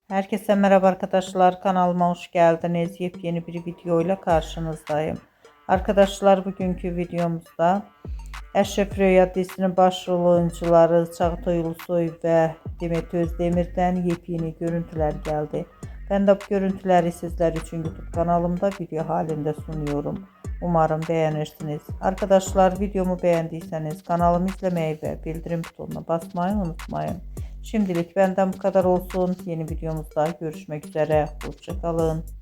Herkese merhaba arkadaşlar, kanalıma hoş geldiniz. Yepyeni bir videoyla karşınızdayım. Arkadaşlar, bugünkü videomuzda Eşref Rüya dizisinin başrol oyuncuları Çağatay Ulusoy ve Demet Özdemir'den yepyeni görüntüler geldi. Ben de bu görüntüleri sizler için YouTube kanalımda video halinde sunuyorum. Umarım beğenirsiniz. Arkadaşlar, videomu beğendiyseniz kanalımı izlemeyi ve bildirim butonuna basmayı unutmayın. Şimdilik benden bu kadar olsun. Yeni videomuzda görüşmek üzere. Hoşça kalın.